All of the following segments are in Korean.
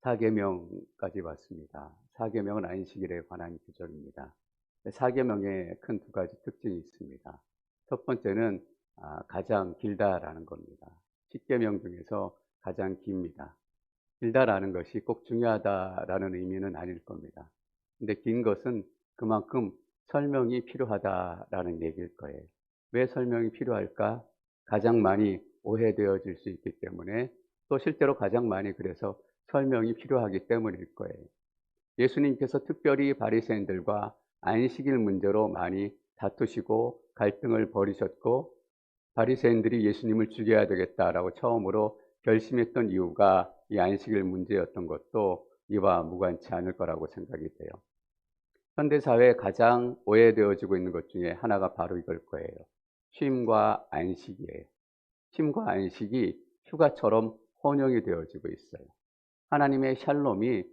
사계명까지 왔습니다. 사계명은 안식일에 관한 규정입니다. 사계명에 큰 두 가지 특징이 있습니다. 첫 번째는 가장 길다라는 겁니다. 10계명 중에서 가장 깁니다. 길다라는 것이 꼭 중요하다라는 의미는 아닐 겁니다. 근데 긴 것은 그만큼 설명이 필요하다라는 얘기일 거예요. 왜 설명이 필요할까? 가장 많이 오해되어질 수 있기 때문에, 또 실제로 가장 많이 그래서 설명이 필요하기 때문일 거예요. 예수님께서 특별히 바리새인들과 안식일 문제로 많이 다투시고 갈등을 벌이셨고, 바리새인들이 예수님을 죽여야 되겠다라고 처음으로 결심했던 이유가 이 안식일 문제였던 것도 이와 무관치 않을 거라고 생각이 돼요. 현대 사회에 가장 오해되어지고 있는 것 중에 하나가 바로 이걸 거예요. 쉼과 안식이에요. 쉼과 안식이 휴가처럼 혼용이 되어지고 있어요. 하나님의 샬롬이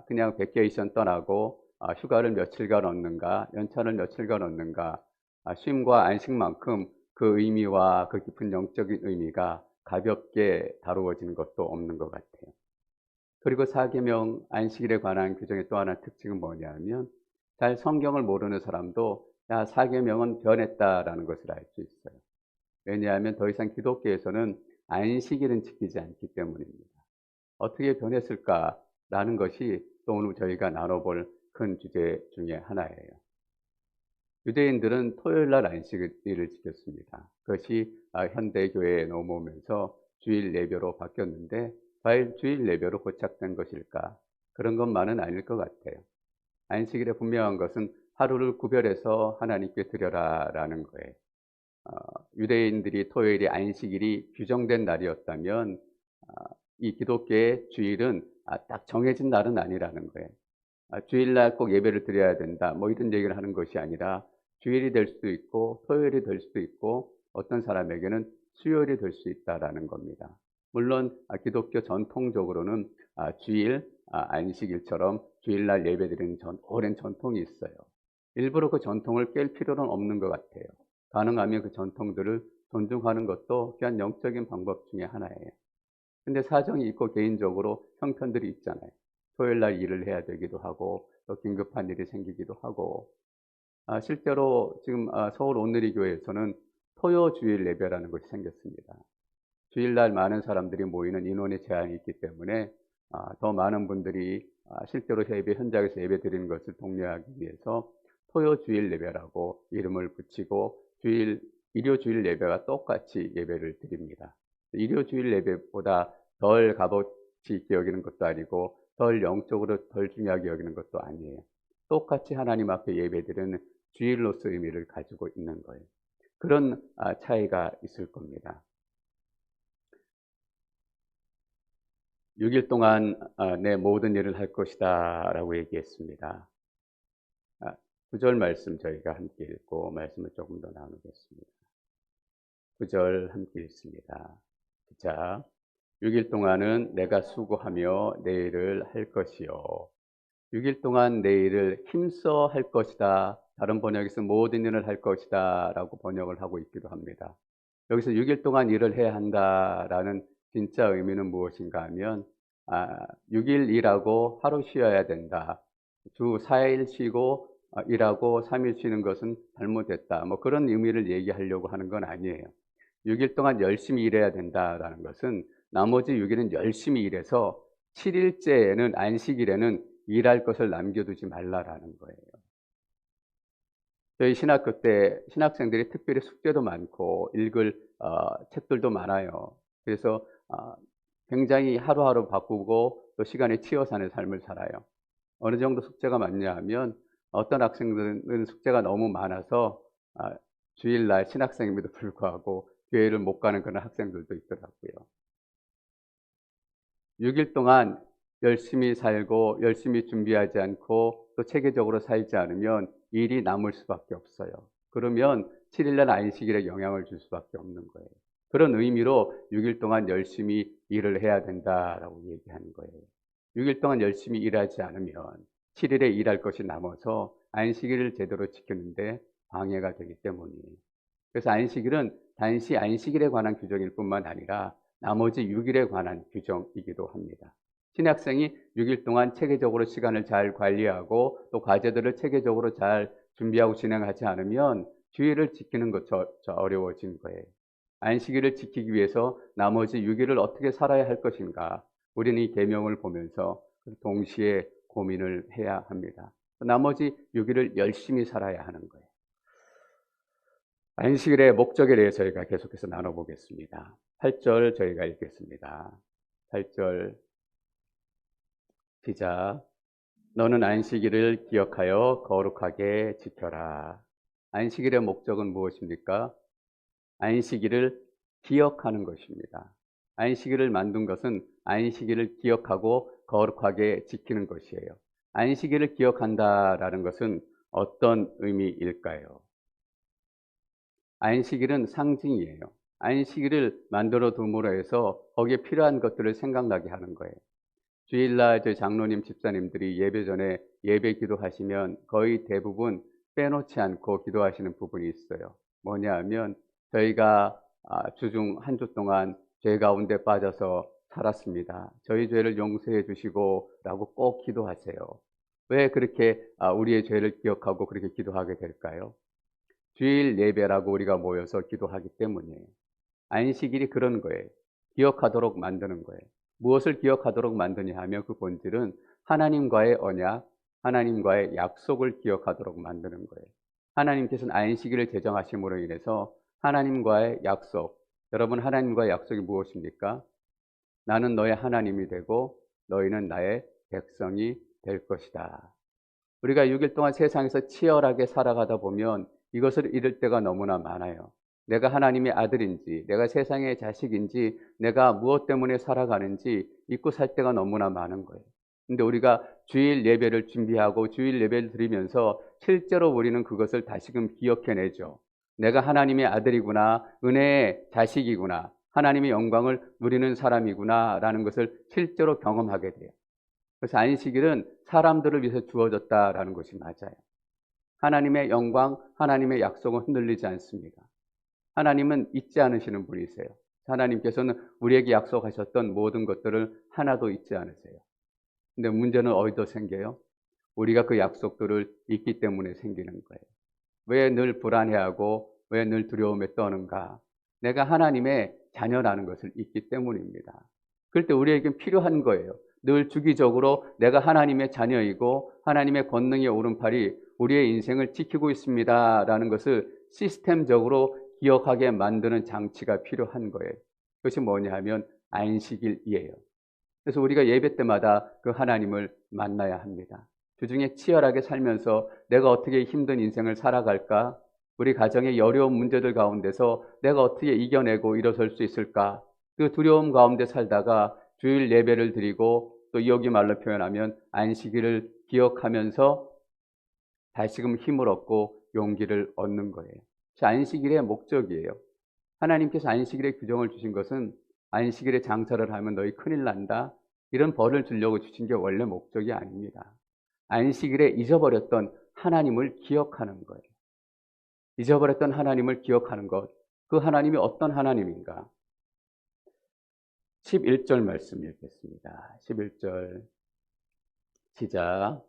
그냥 베케이션 떠나고 휴가를 며칠간 얻는가, 연차를 며칠간 얻는가, 쉼과 안식만큼 그 의미와 그 깊은 영적인 의미가 가볍게 다루어지는 것도 없는 것 같아요. 그리고 사계명 안식일에 관한 규정의 또 하나 특징은 뭐냐면, 잘 성경을 모르는 사람도 사계명은 변했다라는 것을 알 수 있어요. 왜냐하면 더 이상 기독교에서는 안식일은 지키지 않기 때문입니다. 어떻게 변했을까라는 것이 또 오늘 저희가 나눠볼 큰 주제 중에 하나예요. 유대인들은 토요일 날 안식일을 지켰습니다. 그것이 현대교회에 넘어오면서 주일 예배로 바뀌었는데, 과연 주일 예배로 고착된 것일까? 그런 것만은 아닐 것 같아요. 안식일에 분명한 것은 하루를 구별해서 하나님께 드려라라는 거예요. 유대인들이 토요일이 안식일이 규정된 날이었다면, 이 기독교의 주일은 딱 정해진 날은 아니라는 거예요. 주일날 꼭 예배를 드려야 된다, 뭐 이런 얘기를 하는 것이 아니라, 주일이 될 수도 있고 토요일이 될 수도 있고 어떤 사람에게는 수요일이 될 수 있다라는 겁니다. 물론 기독교 전통적으로는 주일 안식일처럼 주일날 예배드리는 오랜 전통이 있어요. 일부러 그 전통을 깰 필요는 없는 것 같아요. 가능하면 그 전통들을 존중하는 것도 귀한 영적인 방법 중에 하나예요. 근데 사정이 있고 개인적으로 형편들이 있잖아요. 토요일 날 일을 해야 되기도 하고 또 긴급한 일이 생기기도 하고, 실제로 지금 서울 온누리 교회에서는 토요 주일 예배라는 것이 생겼습니다. 주일날 많은 사람들이 모이는 인원의 제한이 있기 때문에 더 많은 분들이 실제로 예배 현장에서 예배 드리는 것을 독려하기 위해서 토요 주일 예배라고 이름을 붙이고 일요 주일 예배와 똑같이 예배를 드립니다. 일요 주일 예배보다 덜 값어치 있게 여기는 것도 아니고 덜 영적으로 덜 중요하게 여기는 것도 아니에요. 똑같이 하나님 앞에 예배드리는 주일로서 의미를 가지고 있는 거예요. 그런 차이가 있을 겁니다. 6일 동안 내 모든 일을 할 것이다 라고 얘기했습니다. 9절 말씀 저희가 함께 읽고 말씀을 조금 더 나누겠습니다. 9절 함께 읽습니다. 자, 6일 동안은 내가 수고하며 내 일을 할 것이요. 6일 동안 내 일을 힘써 할 것이다. 다른 번역에서 모든 일을 할 것이다 라고 번역을 하고 있기도 합니다. 여기서 6일 동안 일을 해야 한다라는 진짜 의미는 무엇인가 하면, 6일 일하고 하루 쉬어야 된다. 주 4일 쉬고 일하고 3일 쉬는 것은 잘못됐다. 뭐 그런 의미를 얘기하려고 하는 건 아니에요. 6일 동안 열심히 일해야 된다라는 것은 나머지 6일은 열심히 일해서 7일째에는 안식일에는 일할 것을 남겨두지 말라라는 거예요. 저희 신학교 때 신학생들이 특별히 숙제도 많고 읽을 책들도 많아요. 그래서 굉장히 하루하루 바꾸고 또 시간에 치여 사는 삶을 살아요. 어느 정도 숙제가 많냐 하면, 어떤 학생들은 숙제가 너무 많아서 주일날 신학생임에도 불구하고 교회를 못 가는 그런 학생들도 있더라고요. 6일 동안 열심히 살고 열심히 준비하지 않고 또 체계적으로 살지 않으면 일이 남을 수밖에 없어요. 그러면 7일날 안식일에 영향을 줄 수밖에 없는 거예요. 그런 의미로 6일 동안 열심히 일을 해야 된다라고 얘기하는 거예요. 6일 동안 열심히 일하지 않으면 7일에 일할 것이 남아서 안식일을 제대로 지키는데 방해가 되기 때문이에요. 그래서 안식일은 단시 안식일에 관한 규정일 뿐만 아니라 나머지 6일에 관한 규정이기도 합니다. 신학생이 6일 동안 체계적으로 시간을 잘 관리하고 또 과제들을 체계적으로 잘 준비하고 진행하지 않으면 주일을 지키는 것저 어려워진 거예요. 안식일을 지키기 위해서 나머지 6일을 어떻게 살아야 할 것인가? 우리는 이 계명을 보면서 동시에 고민을 해야 합니다. 나머지 6일을 열심히 살아야 하는 거예요. 안식일의 목적에 대해서 저희가 계속해서 나눠보겠습니다. 8절 저희가 읽겠습니다. 8절 시작. 너는 안식일을 기억하여 거룩하게 지켜라. 안식일의 목적은 무엇입니까? 안식일을 기억하는 것입니다. 안식일을 만든 것은 안식일을 기억하고 거룩하게 지키는 것이에요. 안식일을 기억한다라는 것은 어떤 의미일까요? 안식일은 상징이에요. 안식일을 만들어 둠으로 해서 거기에 필요한 것들을 생각나게 하는 거예요. 주일날 저희 장로님 집사님들이 예배 전에 예배 기도하시면 거의 대부분 빼놓지 않고 기도하시는 부분이 있어요. 뭐냐 하면 저희가 주중 한 주 동안 죄 가운데 빠져서 살았습니다. 저희 죄를 용서해 주시고 라고 꼭 기도하세요. 왜 그렇게 우리의 죄를 기억하고 그렇게 기도하게 될까요? 주일 예배라고 우리가 모여서 기도하기 때문이에요. 안식일이 그런 거예요. 기억하도록 만드는 거예요. 무엇을 기억하도록 만드냐 하면 그 본질은 하나님과의 언약, 하나님과의 약속을 기억하도록 만드는 거예요. 하나님께서는 안식일을 제정하심으로 인해서 하나님과의 약속, 여러분 하나님과의 약속이 무엇입니까? 나는 너의 하나님이 되고 너희는 나의 백성이 될 것이다. 우리가 6일 동안 세상에서 치열하게 살아가다 보면 이것을 잃을 때가 너무나 많아요. 내가 하나님의 아들인지, 내가 세상의 자식인지, 내가 무엇 때문에 살아가는지 잊고 살 때가 너무나 많은 거예요. 근데 우리가 주일 예배를 준비하고 주일 예배를 드리면서 실제로 우리는 그것을 다시금 기억해내죠. 내가 하나님의 아들이구나, 은혜의 자식이구나, 하나님의 영광을 누리는 사람이구나 라는 것을 실제로 경험하게 돼요. 그래서 안식일은 사람들을 위해서 주어졌다라는 것이 맞아요. 하나님의 영광, 하나님의 약속은 흔들리지 않습니다. 하나님은 잊지 않으시는 분이세요. 하나님께서는 우리에게 약속하셨던 모든 것들을 하나도 잊지 않으세요. 근데 문제는 어디서 생겨요? 우리가 그 약속들을 잊기 때문에 생기는 거예요. 왜 늘 불안해하고 왜 늘 두려움에 떠는가? 내가 하나님의 자녀라는 것을 잊기 때문입니다. 그럴 때 우리에게 필요한 거예요. 늘 주기적으로 내가 하나님의 자녀이고 하나님의 권능의 오른팔이 우리의 인생을 지키고 있습니다라는 것을 시스템적으로 기억하게 만드는 장치가 필요한 거예요. 그것이 뭐냐 하면 안식일이에요. 그래서 우리가 예배 때마다 그 하나님을 만나야 합니다. 주중에 치열하게 살면서 내가 어떻게 힘든 인생을 살아갈까? 우리 가정의 어려운 문제들 가운데서 내가 어떻게 이겨내고 일어설 수 있을까? 그 두려움 가운데 살다가 주일 예배를 드리고 또 여기 말로 표현하면 안식일을 기억하면서 다시금 힘을 얻고 용기를 얻는 거예요. 안식일의 목적이에요. 하나님께서 안식일의 규정을 주신 것은 안식일에 장사를 하면 너희 큰일 난다. 이런 벌을 주려고 주신 게 원래 목적이 아닙니다. 안식일에 잊어버렸던 하나님을 기억하는 거예요. 잊어버렸던 하나님을 기억하는 것. 그 하나님이 어떤 하나님인가? 11절 말씀 읽겠습니다. 11절 시작.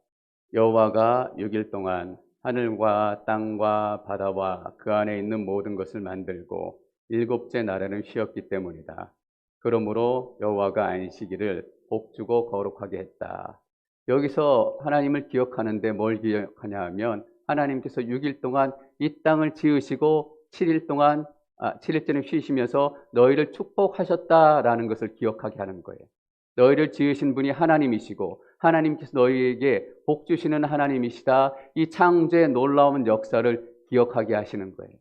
여호와가 6일 동안 하늘과 땅과 바다와 그 안에 있는 모든 것을 만들고 일곱째 날에는 쉬었기 때문이다. 그러므로 여호와가 안식일을 복주고 거룩하게 했다. 여기서 하나님을 기억하는데 뭘 기억하냐 하면 하나님께서 6일 동안 이 땅을 지으시고 7일째는 쉬시면서 너희를 축복하셨다라는 것을 기억하게 하는 거예요. 너희를 지으신 분이 하나님이시고 하나님께서 너희에게 복 주시는 하나님이시다. 이 창조의 놀라운 역사를 기억하게 하시는 거예요.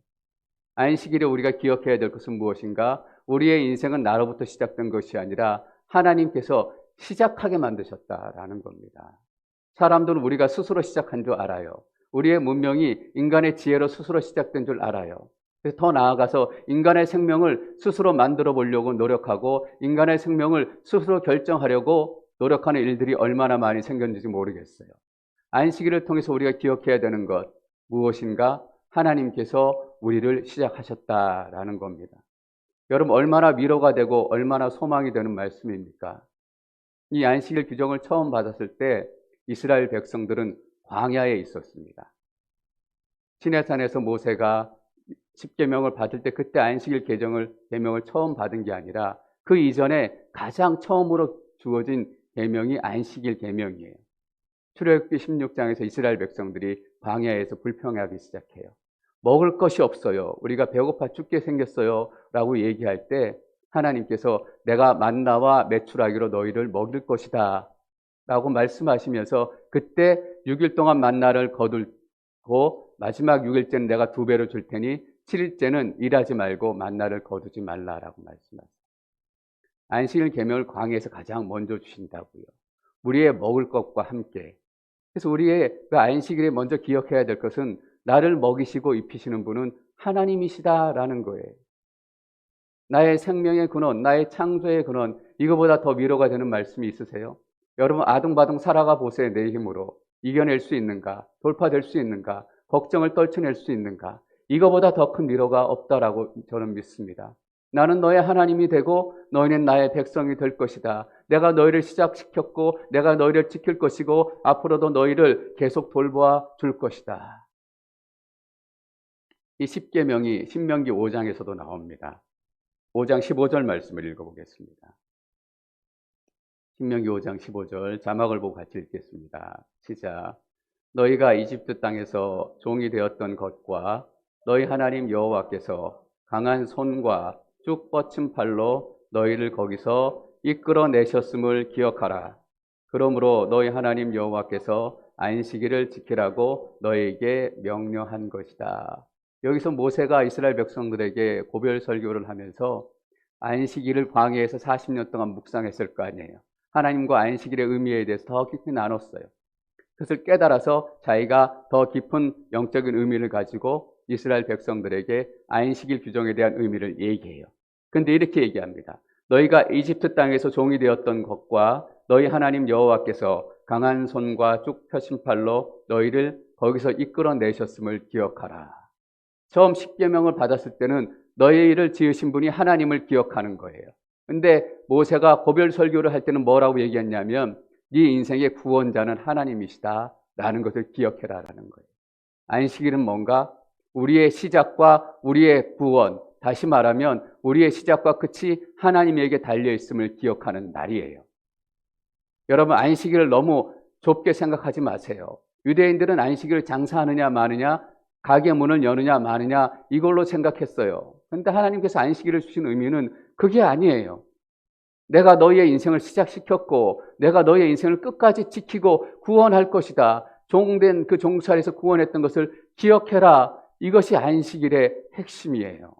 안식일에 우리가 기억해야 될 것은 무엇인가? 우리의 인생은 나로부터 시작된 것이 아니라 하나님께서 시작하게 만드셨다라는 겁니다. 사람들은 우리가 스스로 시작한 줄 알아요. 우리의 문명이 인간의 지혜로 스스로 시작된 줄 알아요. 그래서 더 나아가서 인간의 생명을 스스로 만들어 보려고 노력하고 인간의 생명을 스스로 결정하려고 노력하는 일들이 얼마나 많이 생겼는지 모르겠어요. 안식일을 통해서 우리가 기억해야 되는 것 무엇인가? 하나님께서 우리를 시작하셨다라는 겁니다. 여러분 얼마나 위로가 되고 얼마나 소망이 되는 말씀입니까? 이 안식일 규정을 처음 받았을 때 이스라엘 백성들은 광야에 있었습니다. 시내산에서 모세가 십계명을 받을 때 그때 안식일 계명을 처음 받은 게 아니라 그 이전에 가장 처음으로 주어진 계명이 안식일 계명이에요. 출애굽기 16장에서 이스라엘 백성들이 광야에서 불평하기 시작해요. 먹을 것이 없어요. 우리가 배고파 죽게 생겼어요. 라고 얘기할 때 하나님께서 내가 만나와 메추라기로 너희를 먹일 것이다. 라고 말씀하시면서 그때 6일 동안 만나를 거두고 마지막 6일째는 내가 2배로 줄 테니 7일째는 일하지 말고 만나를 거두지 말라라고 말씀하세요. 안식일 계명을 광야에서 가장 먼저 주신다고요. 우리의 먹을 것과 함께. 그래서 우리의 그 안식일에 먼저 기억해야 될 것은 나를 먹이시고 입히시는 분은 하나님이시다라는 거예요. 나의 생명의 근원, 나의 창조의 근원, 이거보다 더 위로가 되는 말씀이 있으세요? 여러분 아둥바둥 살아가 보세요. 내 힘으로 이겨낼 수 있는가? 돌파될 수 있는가? 걱정을 떨쳐낼 수 있는가? 이거보다 더 큰 위로가 없다라고 저는 믿습니다. 나는 너의 하나님이 되고 너희는 나의 백성이 될 것이다. 내가 너희를 시작시켰고 내가 너희를 지킬 것이고 앞으로도 너희를 계속 돌보아 줄 것이다. 이 십계명이 신명기 5장에서도 나옵니다. 5장 15절 말씀을 읽어보겠습니다. 신명기 5장 15절 자막을 보고 같이 읽겠습니다. 시작. 너희가 이집트 땅에서 종이 되었던 것과 너희 하나님 여호와께서 강한 손과 쭉 뻗친 팔로 너희를 거기서 이끌어내셨음을 기억하라. 그러므로 너희 하나님 여호와께서 안식일을 지키라고 너희에게 명령한 것이다. 여기서 모세가 이스라엘 백성들에게 고별 설교를 하면서 안식일을 광야에서 40년 동안 묵상했을 거 아니에요. 하나님과 안식일의 의미에 대해서 더 깊이 나눴어요. 그것을 깨달아서 자기가 더 깊은 영적인 의미를 가지고 이스라엘 백성들에게 안식일 규정에 대한 의미를 얘기해요. 그런데 이렇게 얘기합니다. 너희가 이집트 땅에서 종이 되었던 것과 너희 하나님 여호와께서 강한 손과 쭉 펴신 팔로 너희를 거기서 이끌어내셨음을 기억하라. 처음 십계명을 받았을 때는 너희를 지으신 분이 하나님을 기억하는 거예요. 근데 모세가 고별 설교를 할 때는 뭐라고 얘기했냐면 네 인생의 구원자는 하나님이시다 라는 것을 기억해라라는 거예요. 안식일은 뭔가 우리의 시작과 우리의 구원, 다시 말하면 우리의 시작과 끝이 하나님에게 달려있음을 기억하는 날이에요. 여러분 안식일을 너무 좁게 생각하지 마세요. 유대인들은 안식일을 장사하느냐 마느냐, 가게 문을 여느냐 마느냐 이걸로 생각했어요. 그런데 하나님께서 안식일을 주신 의미는 그게 아니에요. 내가 너희의 인생을 시작시켰고 내가 너희의 인생을 끝까지 지키고 구원할 것이다. 종된 그 종살에서 구원했던 것을 기억해라. 이것이 안식일의 핵심이에요.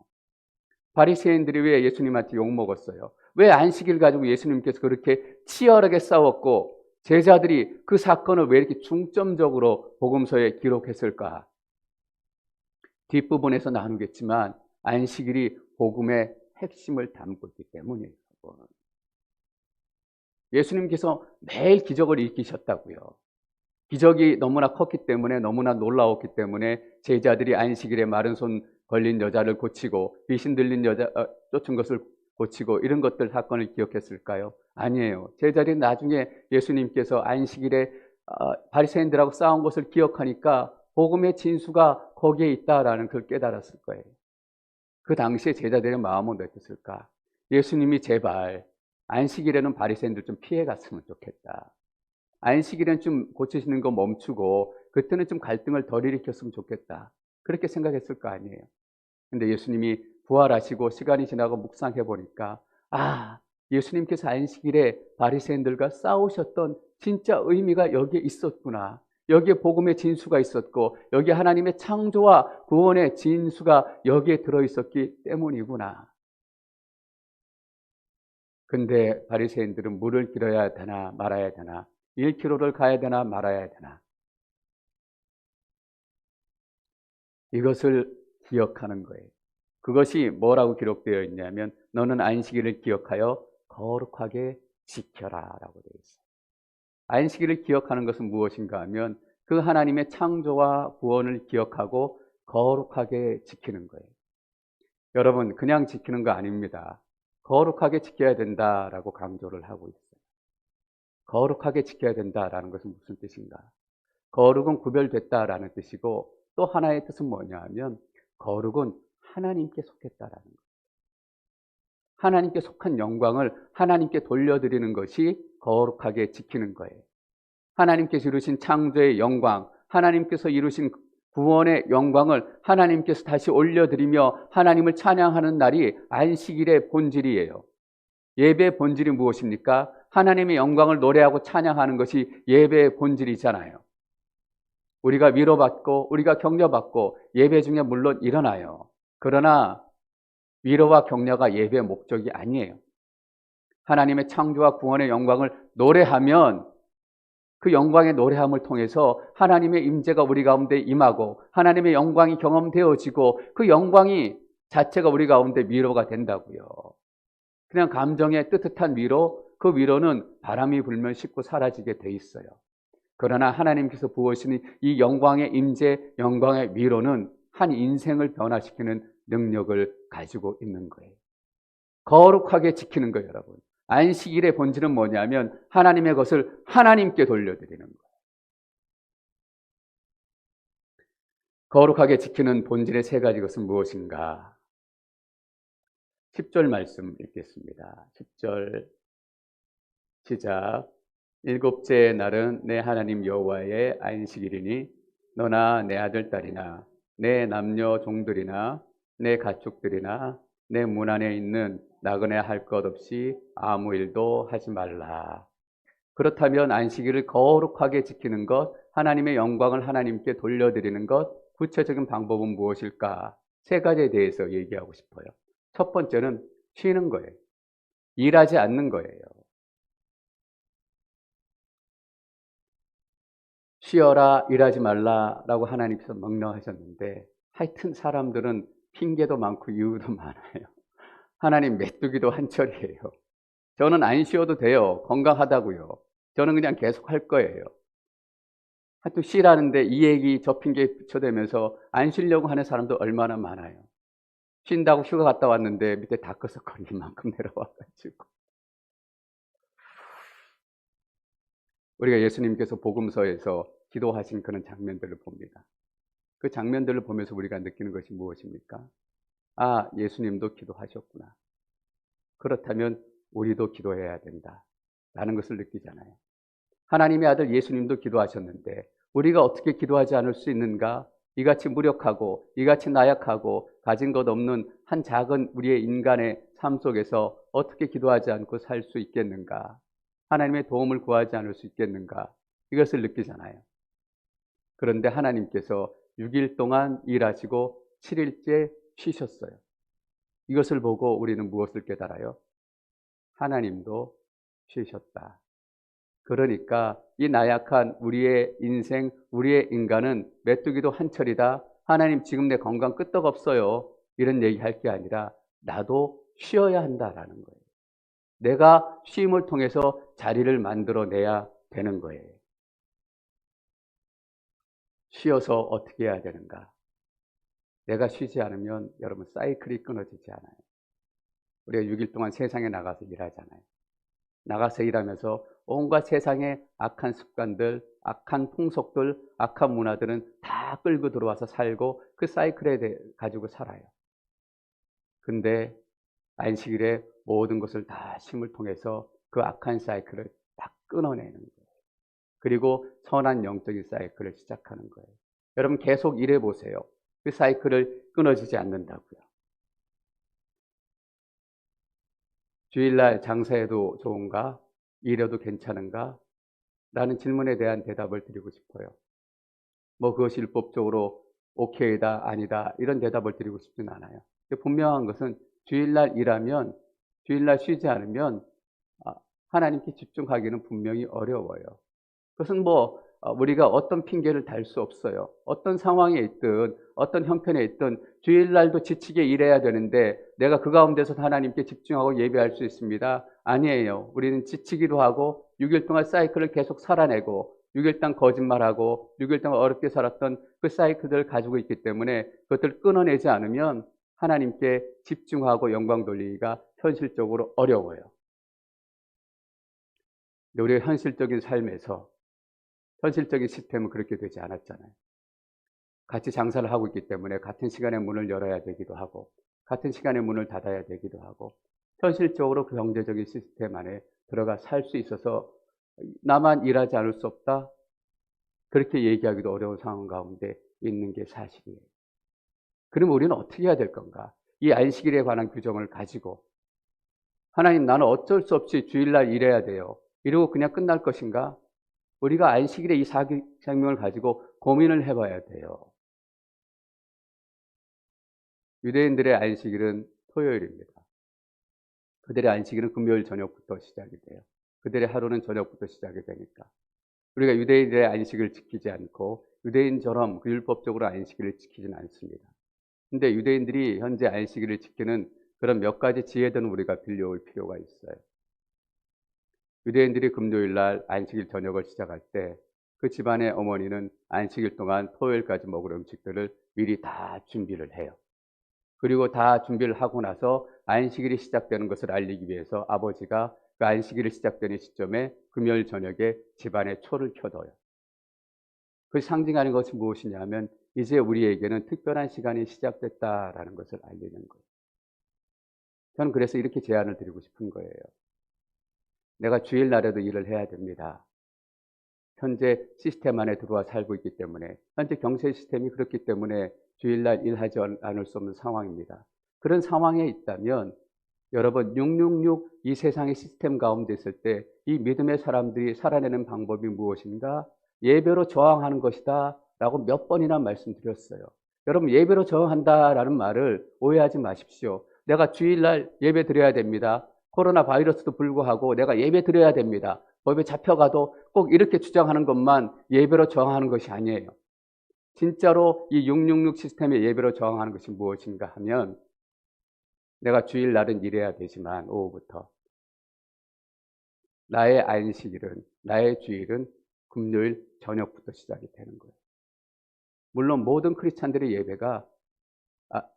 바리새인들이 왜 예수님한테 욕먹었어요? 왜 안식일 가지고 예수님께서 그렇게 치열하게 싸웠고 제자들이 그 사건을 왜 이렇게 중점적으로 복음서에 기록했을까? 뒷부분에서 나누겠지만 안식일이 복음의 핵심을 담고 있기 때문이에요. 예수님께서 매일 기적을 일으키셨다고요. 기적이 너무나 컸기 때문에 너무나 놀라웠기 때문에 제자들이 안식일에 마른 손 걸린 여자를 고치고 귀신 들린 여자 쫓은 것을 고치고 이런 것들 사건을 기억했을까요? 아니에요. 제자들이 나중에 예수님께서 안식일에 바리새인들하고 싸운 것을 기억하니까 복음의 진수가 거기에 있다라는 걸 깨달았을 거예요. 그 당시에 제자들의 마음은 어땠을까? 예수님이 제발 안식일에는 바리새인들 좀 피해 갔으면 좋겠다. 안식일에는 좀 고치시는 거 멈추고 그때는 좀 갈등을 덜 일으켰으면 좋겠다. 그렇게 생각했을 거 아니에요. 근데 예수님이 부활하시고 시간이 지나고 묵상해 보니까 예수님께서 안식일에 바리새인들과 싸우셨던 진짜 의미가 여기에 있었구나. 여기에 복음의 진수가 있었고 여기에 하나님의 창조와 구원의 진수가 여기에 들어있었기 때문이구나. 근데 바리새인들은 물을 길어야 되나 말아야 되나 1km를 가야 되나 말아야 되나 이것을 기억하는 거예요. 그것이 뭐라고 기록되어 있냐면 너는 안식일을 기억하여 거룩하게 지켜라 라고 되어 있어요. 안식일을 기억하는 것은 무엇인가 하면 그 하나님의 창조와 구원을 기억하고 거룩하게 지키는 거예요. 여러분 그냥 지키는 거 아닙니다. 거룩하게 지켜야 된다라고 강조를 하고 있어요. 거룩하게 지켜야 된다라는 것은 무슨 뜻인가? 거룩은 구별됐다라는 뜻이고 또 하나의 뜻은 뭐냐 하면 거룩은 하나님께 속했다라는 거예요. 하나님께 속한 영광을 하나님께 돌려드리는 것이 거룩하게 지키는 거예요. 하나님께서 이루신 창조의 영광, 하나님께서 이루신 구원의 영광을 하나님께서 다시 올려드리며 하나님을 찬양하는 날이 안식일의 본질이에요. 예배의 본질이 무엇입니까? 하나님의 영광을 노래하고 찬양하는 것이 예배의 본질이잖아요. 우리가 위로받고 우리가 격려받고 예배 중에 물론 일어나요. 그러나 위로와 격려가 예배의 목적이 아니에요. 하나님의 창조와 구원의 영광을 노래하면 그 영광의 노래함을 통해서 하나님의 임재가 우리 가운데 임하고 하나님의 영광이 경험되어지고 그 영광이 자체가 우리 가운데 위로가 된다고요. 그냥 감정의 뜨뜻한 위로, 그 위로는 바람이 불면 씻고 사라지게 돼 있어요. 그러나 하나님께서 부으시는 이 영광의 임재, 영광의 위로는 한 인생을 변화시키는 능력을 가지고 있는 거예요. 거룩하게 지키는 거예요, 여러분. 안식일의 본질은 뭐냐면 하나님의 것을 하나님께 돌려드리는 거예요. 거룩하게 지키는 본질의 세 가지 것은 무엇인가? 10절 말씀 읽겠습니다. 10절 시작. 일곱째 날은 내 하나님 여호와의 안식일이니 너나 내 아들 딸이나 내 남녀 종들이나 내 가축들이나 내 문 안에 있는 나그네 할 것 없이 아무 일도 하지 말라. 그렇다면 안식일을 거룩하게 지키는 것, 하나님의 영광을 하나님께 돌려드리는 것, 구체적인 방법은 무엇일까? 세 가지에 대해서 얘기하고 싶어요. 첫 번째는 쉬는 거예요. 일하지 않는 거예요. 쉬어라, 일하지 말라라고 하나님께서 명령하셨는데 하여튼 사람들은 핑계도 많고 이유도 많아요. 하나님 메뚜기도 한철이에요. 저는 안 쉬어도 돼요. 건강하다고요. 저는 그냥 계속 할 거예요. 하여튼 쉬라는데 이 얘기 저 핑계 붙여대면서 안 쉬려고 하는 사람도 얼마나 많아요. 쉰다고 휴가 갔다 왔는데 밑에 다크서클이 이만큼 내려와가지고. 우리가 예수님께서 복음서에서 기도하신 그런 장면들을 봅니다. 그 장면들을 보면서 우리가 느끼는 것이 무엇입니까? 아, 예수님도 기도하셨구나. 그렇다면 우리도 기도해야 된다. 라는 것을 느끼잖아요. 하나님의 아들 예수님도 기도하셨는데 우리가 어떻게 기도하지 않을 수 있는가? 이같이 무력하고 이같이 나약하고 가진 것 없는 한 작은 우리의 인간의 삶 속에서 어떻게 기도하지 않고 살 수 있겠는가? 하나님의 도움을 구하지 않을 수 있겠는가? 이것을 느끼잖아요. 그런데 하나님께서 6일 동안 일하시고 7일째 쉬셨어요. 이것을 보고 우리는 무엇을 깨달아요? 하나님도 쉬셨다. 그러니까 이 나약한 우리의 인생, 우리의 인간은 메뚜기도 한철이다. 하나님 지금 내 건강 끄떡없어요. 이런 얘기할 게 아니라 나도 쉬어야 한다라는 거예요. 내가 쉼을 통해서 자리를 만들어내야 되는 거예요. 쉬어서 어떻게 해야 되는가? 내가 쉬지 않으면 여러분 사이클이 끊어지지 않아요. 우리가 6일 동안 세상에 나가서 일하잖아요. 나가서 일하면서 온갖 세상의 악한 습관들, 악한 풍속들, 악한 문화들은 다 끌고 들어와서 살고 그 사이클에 가지고 살아요. 근데 안식일에 모든 것을 다 쉼을 통해서 그 악한 사이클을 다 끊어내는 거예요. 그리고 선한 영적인 사이클을 시작하는 거예요. 여러분 계속 일해 보세요. 그 사이클을 끊어지지 않는다고요. 주일날 장사해도 좋은가? 일해도 괜찮은가? 라는 질문에 대한 대답을 드리고 싶어요. 뭐 그것이 율법적으로 오케이다, 아니다 이런 대답을 드리고 싶진 않아요. 분명한 것은 주일날 일하면, 주일날 쉬지 않으면 하나님께 집중하기는 분명히 어려워요. 그것은 우리가 어떤 핑계를 달 수 없어요. 어떤 상황에 있든 어떤 형편에 있든 주일날도 지치게 일해야 되는데 내가 그 가운데서 하나님께 집중하고 예배할 수 있습니다. 아니에요. 우리는 지치기도 하고 6일 동안 사이클을 계속 살아내고 6일 동안 거짓말하고 6일 동안 어렵게 살았던 그 사이클들을 가지고 있기 때문에 그것들을 끊어내지 않으면 하나님께 집중하고 영광 돌리기가 현실적으로 어려워요. 근데 우리의 현실적인 삶에서 현실적인 시스템은 그렇게 되지 않았잖아요. 같이 장사를 하고 있기 때문에 같은 시간에 문을 열어야 되기도 하고 같은 시간에 문을 닫아야 되기도 하고 현실적으로 그 경제적인 시스템 안에 들어가 살 수 있어서 나만 일하지 않을 수 없다? 그렇게 얘기하기도 어려운 상황 가운데 있는 게 사실이에요. 그럼 우리는 어떻게 해야 될 건가? 이 안식일에 관한 규정을 가지고 하나님, 나는 어쩔 수 없이 주일날 일해야 돼요. 이러고 그냥 끝날 것인가? 우리가 안식일의 이 사명을 가지고 고민을 해봐야 돼요. 유대인들의 안식일은 토요일입니다. 그들의 안식일은 금요일 저녁부터 시작이 돼요. 그들의 하루는 저녁부터 시작이 되니까. 우리가 유대인들의 안식을 지키지 않고 유대인처럼 그 율법적으로 안식일을 지키지는 않습니다. 근데 유대인들이 현재 안식일을 지키는 그런 몇 가지 지혜들은 우리가 빌려올 필요가 있어요. 유대인들이 금요일 날 안식일 저녁을 시작할 때 그 집안의 어머니는 안식일 동안 토요일까지 먹을 음식들을 미리 다 준비를 해요. 그리고 다 준비를 하고 나서 안식일이 시작되는 것을 알리기 위해서 아버지가 그 안식일이 시작되는 시점에 금요일 저녁에 집안에 초를 켜둬요. 그 상징하는 것이 무엇이냐 하면 이제 우리에게는 특별한 시간이 시작됐다라는 것을 알리는 거예요. 저는 그래서 이렇게 제안을 드리고 싶은 거예요. 내가 주일날에도 일을 해야 됩니다. 현재 시스템 안에 들어와 살고 있기 때문에, 현재 경제 시스템이 그렇기 때문에 주일날 일하지 않을 수 없는 상황입니다. 그런 상황에 있다면 여러분 666 이 세상의 시스템 가운데 있을 때 이 믿음의 사람들이 살아내는 방법이 무엇인가? 예배로 저항하는 것이다 라고 몇 번이나 말씀드렸어요. 여러분, 예배로 저항한다라는 말을 오해하지 마십시오. 내가 주일날 예배 드려야 됩니다. 코로나 바이러스도 불구하고 내가 예배 드려야 됩니다. 법에 잡혀가도 꼭 이렇게 주장하는 것만 예배로 저항하는 것이 아니에요. 진짜로 이 666 시스템의 예배로 저항하는 것이 무엇인가 하면 내가 주일날은 일해야 되지만 오후부터 나의 안식일은, 나의 주일은 금요일 저녁부터 시작이 되는 거예요. 물론 모든 크리스찬들의 예배가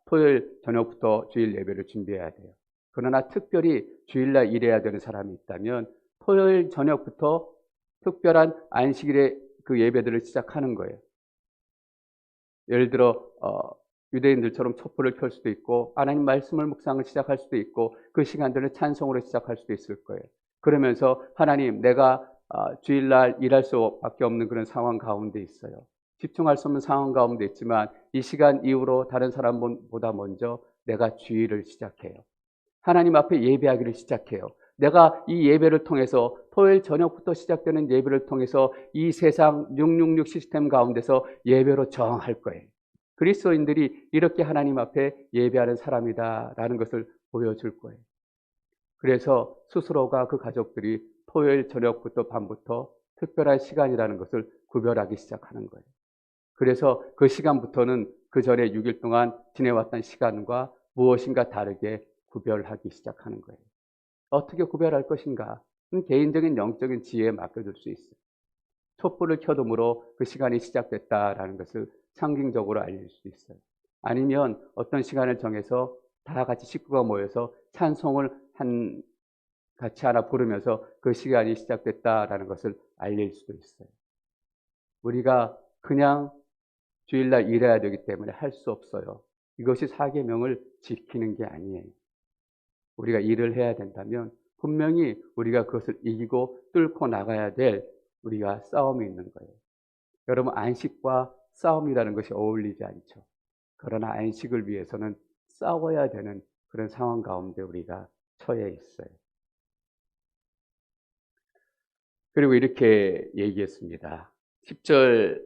토요일 저녁부터 주일 예배를 준비해야 돼요. 그러나 특별히 주일날 일해야 되는 사람이 있다면 토요일 저녁부터 특별한 안식일의 그 예배들을 시작하는 거예요. 예를 들어 유대인들처럼 촛불을 켤 수도 있고 하나님 말씀을 묵상을 시작할 수도 있고 그 시간들을 찬송으로 시작할 수도 있을 거예요. 그러면서 하나님, 내가 주일날 일할 수밖에 없는 그런 상황 가운데 있어요. 집중할 수 없는 상황 가운데 있지만 이 시간 이후로 다른 사람보다 먼저 내가 주일을 시작해요. 하나님 앞에 예배하기를 시작해요. 내가 이 예배를 통해서 토요일 저녁부터 시작되는 예배를 통해서 이 세상 666 시스템 가운데서 예배로 저항할 거예요. 그리스도인들이 이렇게 하나님 앞에 예배하는 사람이다라는 것을 보여줄 거예요. 그래서 스스로가 그 가족들이 토요일 저녁부터 밤부터 특별한 시간이라는 것을 구별하기 시작하는 거예요. 그래서 그 시간부터는 그 전에 6일 동안 지내왔던 시간과 무엇인가 다르게 구별하기 시작하는 거예요. 어떻게 구별할 것인가? 개인적인 영적인 지혜에 맡겨둘 수 있어요. 촛불을 켜둠으로 그 시간이 시작됐다라는 것을 상징적으로 알릴 수 있어요. 아니면 어떤 시간을 정해서 다 같이 식구가 모여서 찬송을 같이 하나 부르면서 그 시간이 시작됐다라는 것을 알릴 수도 있어요. 우리가 그냥 주일날 일해야 되기 때문에 할 수 없어요. 이것이 사계명을 지키는 게 아니에요. 우리가 일을 해야 된다면 분명히 우리가 그것을 이기고 뚫고 나가야 될 우리가 싸움이 있는 거예요. 여러분, 안식과 싸움이라는 것이 어울리지 않죠. 그러나 안식을 위해서는 싸워야 되는 그런 상황 가운데 우리가 처해 있어요. 그리고 이렇게 얘기했습니다. 10절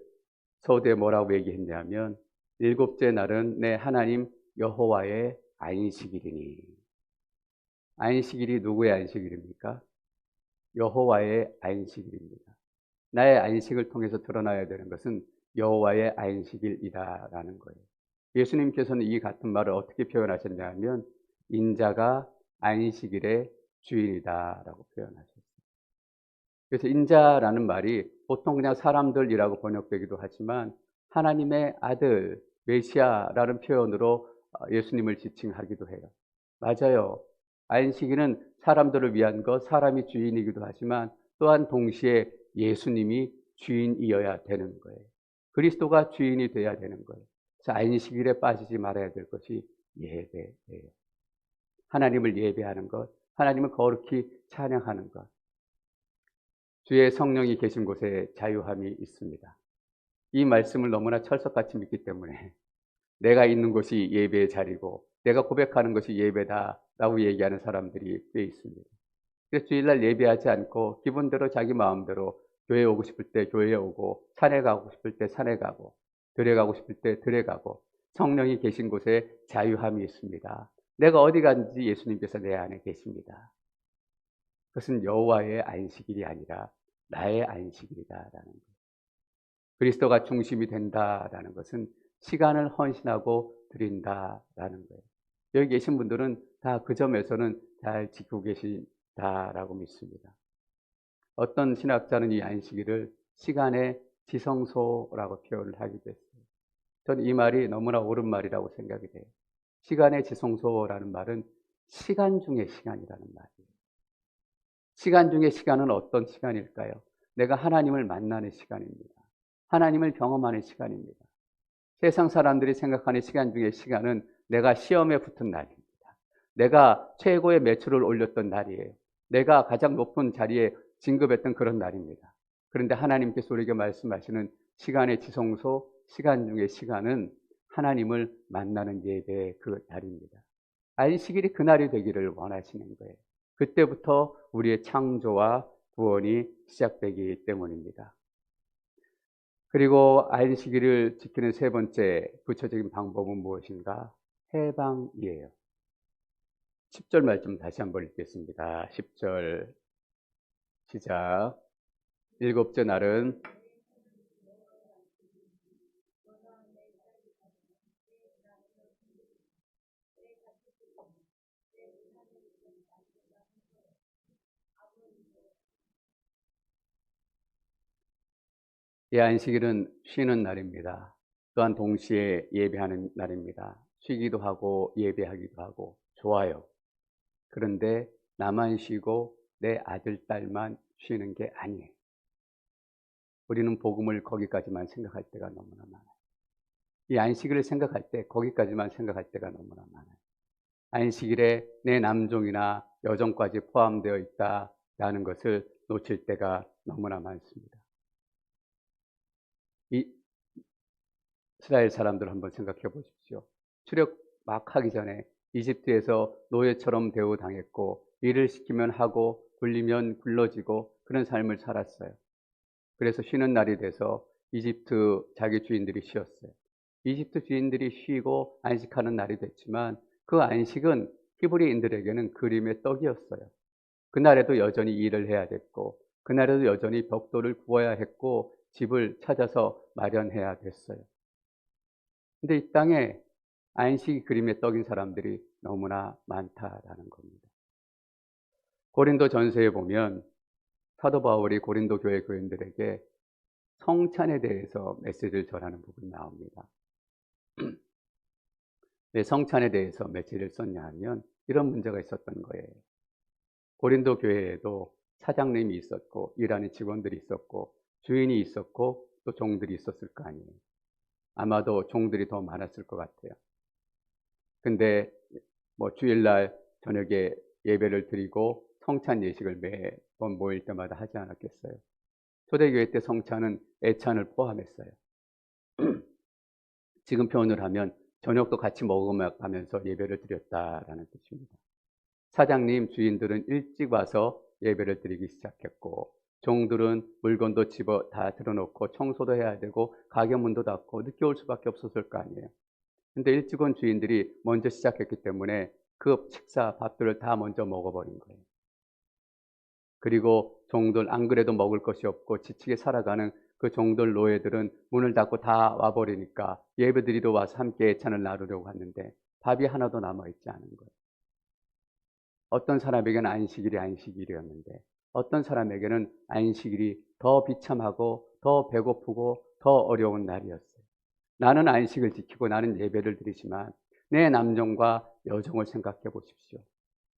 서두에 뭐라고 얘기했냐면 일곱째 날은 내 하나님 여호와의 안식일이니. 안식일이 누구의 안식일입니까? 여호와의 안식일입니다. 나의 안식을 통해서 드러나야 되는 것은 여호와의 안식일이다라는 거예요. 예수님께서는 이 같은 말을 어떻게 표현하셨냐면 인자가 안식일의 주인이다라고 표현하셨어요. 그래서 인자라는 말이 보통 그냥 사람들이라고 번역되기도 하지만 하나님의 아들, 메시아라는 표현으로 예수님을 지칭하기도 해요. 맞아요. 안식일은 사람들을 위한 것, 사람이 주인이기도 하지만 또한 동시에 예수님이 주인이어야 되는 거예요. 그리스도가 주인이 돼야 되는 거예요. 그래서 안식일에 빠지지 말아야 될 것이 예배예요. 하나님을 예배하는 것, 하나님을 거룩히 찬양하는 것. 주의 성령이 계신 곳에 자유함이 있습니다. 이 말씀을 너무나 철석같이 믿기 때문에 내가 있는 곳이 예배의 자리고 내가 고백하는 것이 예배다라고 얘기하는 사람들이 꽤 있습니다. 그래서 주일날 예배하지 않고 기분대로 자기 마음대로 교회 오고 싶을 때 교회에 오고 산에 가고 싶을 때 산에 가고 들에 가고 싶을 때 들에 가고 성령이 계신 곳에 자유함이 있습니다. 내가 어디 가든지 예수님께서 내 안에 계십니다. 그것은 여호와의 안식일이 아니라 나의 안식일이다라는 거예요. 그리스도가 중심이 된다라는 것은 시간을 헌신하고 드린다라는 거예요. 여기 계신 분들은 다 그 점에서는 잘 지키고 계시다라고 믿습니다. 어떤 신학자는 이 안식일을 시간의 지성소라고 표현을 하기도 했어요. 저는 이 말이 너무나 옳은 말이라고 생각이 돼요. 시간의 지성소라는 말은 시간 중의 시간이라는 말이에요. 시간 중의 시간은 어떤 시간일까요? 내가 하나님을 만나는 시간입니다. 하나님을 경험하는 시간입니다. 세상 사람들이 생각하는 시간 중의 시간은 내가 시험에 붙은 날입니다. 내가 최고의 매출을 올렸던 날이에요. 내가 가장 높은 자리에 진급했던 그런 날입니다. 그런데 하나님께서 우리에게 말씀하시는 시간의 지성소, 시간 중의 시간은 하나님을 만나는 예배의 그 날입니다. 안식일이 그날이 되기를 원하시는 거예요. 그때부터 우리의 창조와 구원이 시작되기 때문입니다. 그리고 안식일을 지키는 세 번째 구체적인 방법은 무엇인가? 해방이에요. 10절 말씀 다시 한번 읽겠습니다. 10절 시작. 일곱째 날은 이 안식일은 쉬는 날입니다. 또한 동시에 예배하는 날입니다. 쉬기도 하고 예배하기도 하고 좋아요. 그런데 나만 쉬고 내 아들, 딸만 쉬는 게 아니에요. 우리는 복음을 거기까지만 생각할 때가 너무나 많아요. 이 안식일을 생각할 때 거기까지만 생각할 때가 너무나 많아요. 안식일에 내 남종이나 여종까지 포함되어 있다라는 것을 놓칠 때가 너무나 많습니다. 이스라엘 사람들 한번 생각해 보십시오. 출애굽 막 하기 전에 이집트에서 노예처럼 대우당했고 일을 시키면 하고 굴리면 굴러지고 그런 삶을 살았어요. 그래서 쉬는 날이 돼서 이집트 자기 주인들이 쉬었어요. 이집트 주인들이 쉬고 안식하는 날이 됐지만 그 안식은 히브리인들에게는 그림의 떡이었어요. 그날에도 여전히 일을 해야 됐고 그날에도 여전히 벽돌을 구워야 했고 집을 찾아서 마련해야 됐어요. 근데 이 땅에 안식이 그림의 떡인 사람들이 너무나 많다라는 겁니다. 고린도 전서에 보면 사도 바울이 고린도 교회 교인들에게 성찬에 대해서 메시지를 전하는 부분이 나옵니다. 왜 성찬에 대해서 메시지를 썼냐 하면 이런 문제가 있었던 거예요. 고린도 교회에도 사장님이 있었고 일하는 직원들이 있었고 주인이 있었고 또 종들이 있었을 거 아니에요. 아마도 종들이 더 많았을 것 같아요. 근데 뭐 주일날 저녁에 예배를 드리고 성찬 예식을 매번 모일 때마다 하지 않았겠어요. 초대교회 때 성찬은 애찬을 포함했어요. 지금 표현을 하면 저녁도 같이 먹으면서 예배를 드렸다라는 뜻입니다. 사장님, 주인들은 일찍 와서 예배를 드리기 시작했고 종들은 물건도 집어 다 들어놓고 청소도 해야 되고 가게 문도 닫고 늦게 올 수밖에 없었을 거 아니에요. 근데 일찍 온 주인들이 먼저 시작했기 때문에 그 식사 밥들을 다 먼저 먹어버린 거예요. 그리고 종들 안 그래도 먹을 것이 없고 지치게 살아가는 그 종들 노예들은 문을 닫고 다 와버리니까 예배드리러 와서 함께 애찬을 나누려고 하는데 밥이 하나도 남아있지 않은 거예요. 어떤 사람에게는 안식일이 안식일이었는데 어떤 사람에게는 안식일이 더 비참하고 더 배고프고 더 어려운 날이었어요. 나는 안식을 지키고 나는 예배를 드리지만 내 남종과 여종을 생각해 보십시오.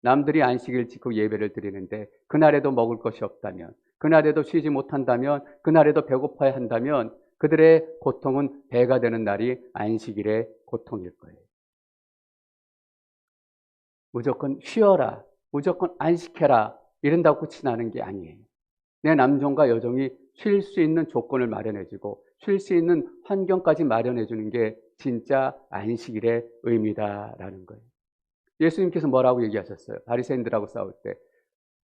남들이 안식일 지키고 예배를 드리는데 그날에도 먹을 것이 없다면 그날에도 쉬지 못한다면, 그날에도 배고파야 한다면 그들의 고통은 배가 되는 날이 안식일의 고통일 거예요. 무조건 쉬어라, 무조건 안식해라 이런다고 끝이 나는 게 아니에요. 내 남종과 여종이 쉴 수 있는 조건을 마련해주고 쉴 수 있는 환경까지 마련해주는 게 진짜 안식일의 의미다라는 거예요. 예수님께서 뭐라고 얘기하셨어요? 바리새인들하고 싸울 때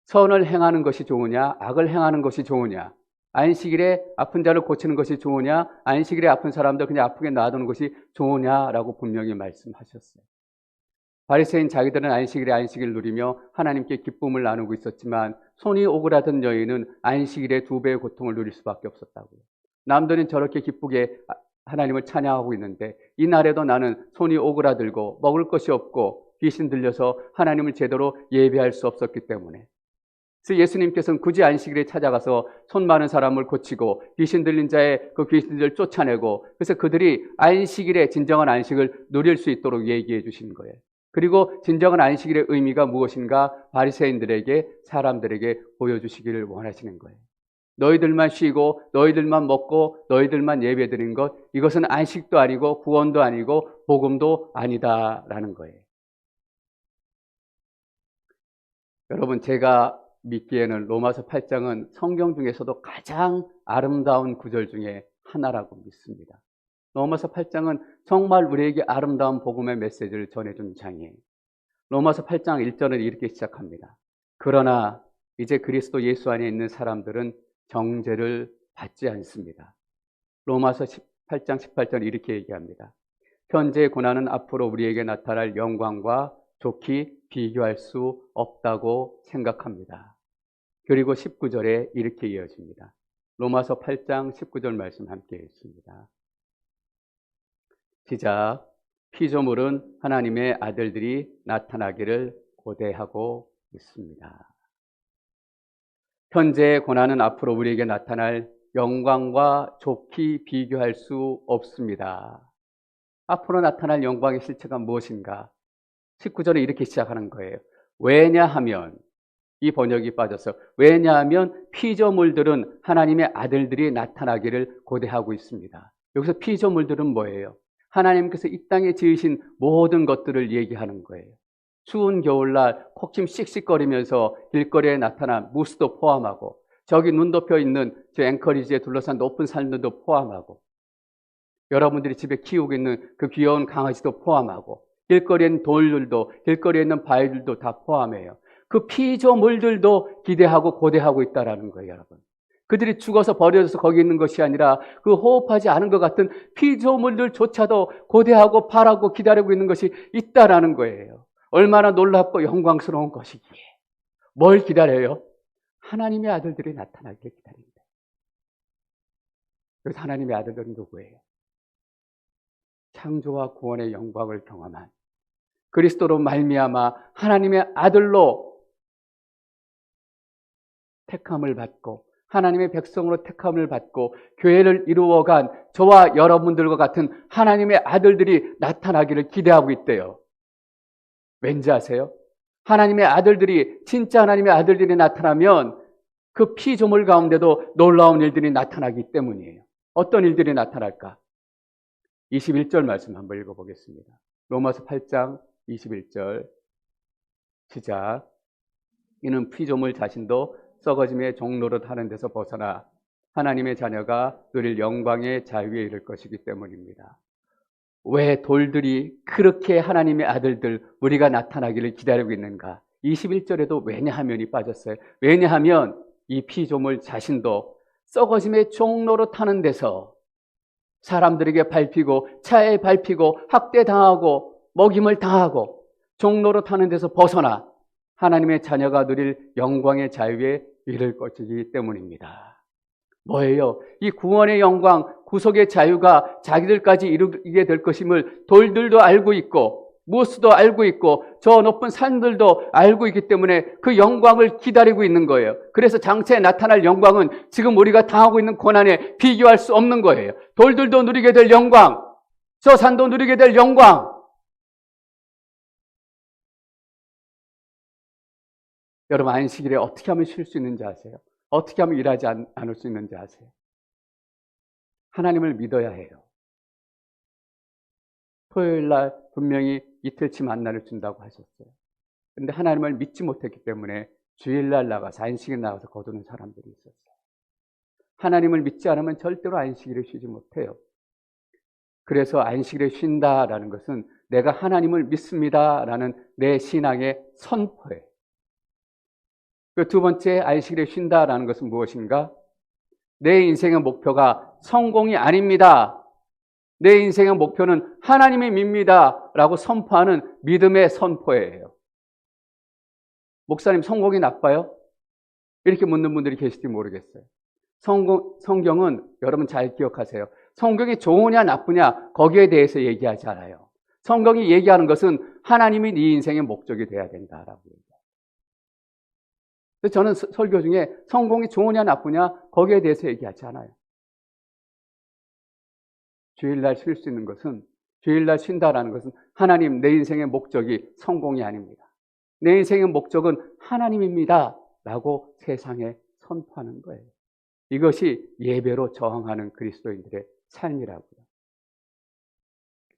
선을 행하는 것이 좋으냐, 악을 행하는 것이 좋으냐, 안식일에 아픈 자를 고치는 것이 좋으냐, 안식일에 아픈 사람들 그냥 아프게 놔두는 것이 좋으냐라고 분명히 말씀하셨어요. 바리새인 자기들은 안식일에 안식일을 누리며 하나님께 기쁨을 나누고 있었지만 손이 오그라든 여인은 안식일에 2배의 고통을 누릴 수밖에 없었다고요. 남들은 저렇게 기쁘게 하나님을 찬양하고 있는데 이 날에도 나는 손이 오그라들고 먹을 것이 없고 귀신 들려서 하나님을 제대로 예배할 수 없었기 때문에, 그래서 예수님께서는 굳이 안식일에 찾아가서 손 많은 사람을 고치고 귀신 들린 자의 그 귀신들을 쫓아내고, 그래서 그들이 안식일에 진정한 안식을 누릴 수 있도록 얘기해 주신 거예요. 그리고 진정한 안식일의 의미가 무엇인가 바리새인들에게, 사람들에게 보여주시기를 원하시는 거예요. 너희들만 쉬고 너희들만 먹고 너희들만 예배드린 것, 이것은 안식도 아니고 구원도 아니고 복음도 아니다라는 거예요. 여러분, 제가 믿기에는 로마서 8장은 성경 중에서도 가장 아름다운 구절 중에 하나라고 믿습니다. 로마서 8장은 정말 우리에게 아름다운 복음의 메시지를 전해준 장이에요. 로마서 8장 1절은 이렇게 시작합니다. 그러나 이제 그리스도 예수 안에 있는 사람들은 정죄를 받지 않습니다. 로마서 8장 18절 이렇게 얘기합니다. 현재의 고난은 앞으로 우리에게 나타날 영광과 좋게 비교할 수 없다고 생각합니다. 그리고 19절에 이렇게 이어집니다. 로마서 8장 19절 말씀 함께 읽습니다. 시작. 피조물은 하나님의 아들들이 나타나기를 고대하고 있습니다. 현재의 고난은 앞으로 우리에게 나타날 영광과 좋게 비교할 수 없습니다. 앞으로 나타날 영광의 실체가 무엇인가? 19절에 이렇게 시작하는 거예요. 왜냐하면, 이 번역이 빠져서, 왜냐하면 피조물들은 하나님의 아들들이 나타나기를 고대하고 있습니다. 여기서 피조물들은 뭐예요? 하나님께서 이 땅에 지으신 모든 것들을 얘기하는 거예요. 추운 겨울날 콕침 씩씩거리면서 길거리에 나타난 무스도 포함하고, 저기 눈 덮여 있는 저 앵커리지에 둘러싼 높은 산들도 포함하고, 여러분들이 집에 키우고 있는 그 귀여운 강아지도 포함하고, 길거리에 있는 돌들도, 길거리에 있는 바위들도 다 포함해요. 그 피조물들도 기대하고 고대하고 있다는 거예요, 여러분. 그들이 죽어서 버려져서 거기 있는 것이 아니라 그 호흡하지 않은 것 같은 피조물들조차도 고대하고 바라고 기다리고 있는 것이 있다라는 거예요. 얼마나 놀랍고 영광스러운 것이기에. 뭘 기다려요? 하나님의 아들들이 나타나기를 기다립니다. 그래서 하나님의 아들들은 누구예요? 창조와 구원의 영광을 경험한, 그리스도로 말미암아 하나님의 아들로 택함을 받고 하나님의 백성으로 택함을 받고 교회를 이루어간 저와 여러분들과 같은 하나님의 아들들이 나타나기를 기대하고 있대요. 왠지 아세요? 하나님의 아들들이, 진짜 하나님의 아들들이 나타나면 그 피조물 가운데도 놀라운 일들이 나타나기 때문이에요. 어떤 일들이 나타날까? 21절 말씀 한번 읽어보겠습니다. 로마서 8장 21절 시작. 이는 피조물 자신도 썩어짐의 종노릇 하는 데서 벗어나 하나님의 자녀가 누릴 영광의 자유에 이를 것이기 때문입니다. 왜 돌들이 그렇게 하나님의 아들들, 우리가 나타나기를 기다리고 있는가? 21절에도 왜냐하면이 빠졌어요. 왜냐하면 이 피조물 자신도 썩어짐의 종노릇 하는 데서 사람들에게 밟히고 차에 밟히고 학대당하고 먹임을 당하고 종노릇 하는 데서 벗어나 하나님의 자녀가 누릴 영광의 자유에 이를 것이기 때문입니다. 뭐예요? 이 구원의 영광, 구속의 자유가 자기들까지 이루게 될 것임을 돌들도 알고 있고 무스도 알고 있고 저 높은 산들도 알고 있기 때문에 그 영광을 기다리고 있는 거예요. 그래서 장차에 나타날 영광은 지금 우리가 당하고 있는 고난에 비교할 수 없는 거예요. 돌들도 누리게 될 영광, 저 산도 누리게 될 영광. 여러분, 안식일에 어떻게 하면 쉴 수 있는지 아세요? 어떻게 하면 일하지 않을 수 있는지 아세요? 하나님을 믿어야 해요. 토요일 날 분명히 이틀치 만나를 준다고 하셨어요. 근데 하나님을 믿지 못했기 때문에 주일날 나가서 안식일 나가서 거두는 사람들이 있었어요. 하나님을 믿지 않으면 절대로 안식일에 쉬지 못해요. 그래서 안식일에 쉰다라는 것은 내가 하나님을 믿습니다라는 내 신앙의 선포예요. 그 두 번째, 안식일에 쉰다라는 것은 무엇인가? 내 인생의 목표가 성공이 아닙니다. 내 인생의 목표는 하나님이 믿습니다 라고 선포하는 믿음의 선포예요. 목사님, 성공이 나빠요? 이렇게 묻는 분들이 계실지 모르겠어요. 성경은 여러분 잘 기억하세요. 성경이 좋으냐 나쁘냐 거기에 대해서 얘기하지 않아요. 성경이 얘기하는 것은 하나님이 네 인생의 목적이 돼야 된다라고 얘기해요. 저는 설교 중에 성공이 좋으냐 나쁘냐 거기에 대해서 얘기하지 않아요. 주일날 쉴 수 있는 것은, 주일날 쉰다라는 것은 하나님, 내 인생의 목적이 성공이 아닙니다. 내 인생의 목적은 하나님입니다 라고 세상에 선포하는 거예요. 이것이 예배로 저항하는 그리스도인들의 삶이라고요.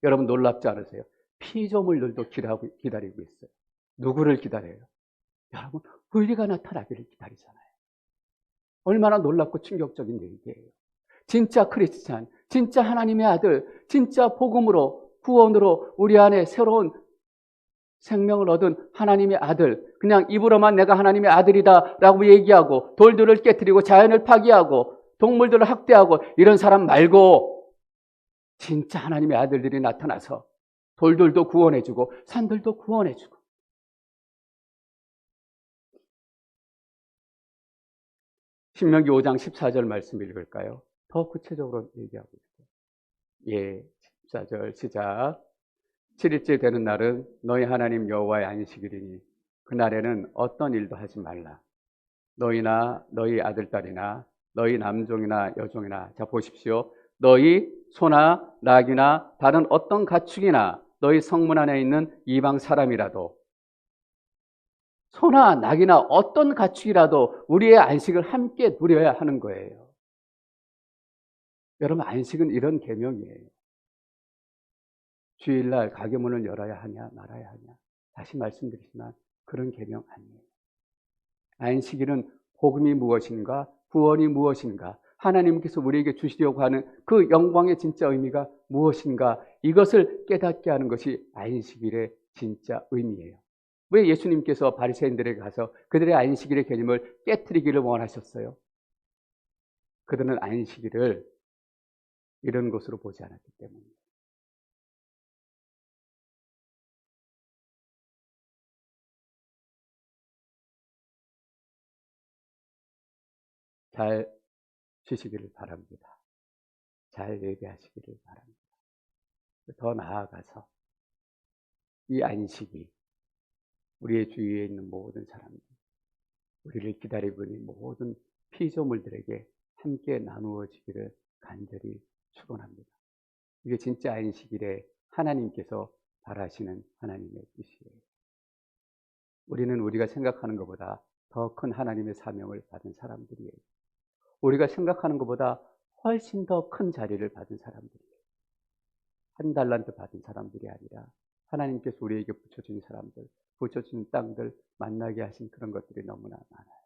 여러분 놀랍지 않으세요? 피조물들도 기다리고 있어요. 누구를 기다려요? 여러분, 의리가 나타나기를 기다리잖아요. 얼마나 놀랍고 충격적인 얘기예요. 진짜 크리스찬, 진짜 하나님의 아들, 진짜 복음으로, 구원으로 우리 안에 새로운 생명을 얻은 하나님의 아들, 그냥 입으로만 내가 하나님의 아들이다 라고 얘기하고 돌들을 깨트리고 자연을 파괴하고 동물들을 학대하고 이런 사람 말고 진짜 하나님의 아들들이 나타나서 돌들도 구원해주고 산들도 구원해주고. 신명기 5장 14절 말씀 읽을까요? 더 구체적으로 얘기하고 있어요. 예, 14절 시작. 7일째 되는 날은 너희 하나님 여호와의 안식일이니 그날에는 어떤 일도 하지 말라. 너희나 너희 아들딸이나 너희 남종이나 여종이나, 자 보십시오. 너희 소나 낙이나 다른 어떤 가축이나 너희 성문 안에 있는 이방 사람이라도, 소나 낙이나 어떤 가축이라도 우리의 안식을 함께 누려야 하는 거예요. 여러분, 안식은 이런 계명이에요. 주일날 가게 문을 열어야 하냐 말아야 하냐, 다시 말씀드리지만 그런 계명 아니에요. 안식일은 복음이 무엇인가, 구원이 무엇인가, 하나님께서 우리에게 주시려고 하는 그 영광의 진짜 의미가 무엇인가, 이것을 깨닫게 하는 것이 안식일의 진짜 의미예요. 왜 예수님께서 바리새인들에게 가서 그들의 안식일의 개념을 깨트리기를 원하셨어요? 그들은 안식일을 이런 것으로 보지 않았기 때문입니다. 잘 쉬시기를 바랍니다. 잘 예배하시기를 바랍니다. 더 나아가서 이 안식이 우리의 주위에 있는 모든 사람들, 우리를 기다리고 있는 모든 피조물들에게 함께 나누어지기를 간절히 축원합니다. 이게 진짜 안식일에 하나님께서 바라시는 하나님의 뜻이에요. 우리는 우리가 생각하는 것보다 더 큰 하나님의 사명을 받은 사람들이에요. 우리가 생각하는 것보다 훨씬 더 큰 자리를 받은 사람들이에요. 한 달란트 받은 사람들이 아니라 하나님께서 우리에게 붙여주신 사람들, 붙여주신 땅들 만나게 하신 그런 것들이 너무나 많아요.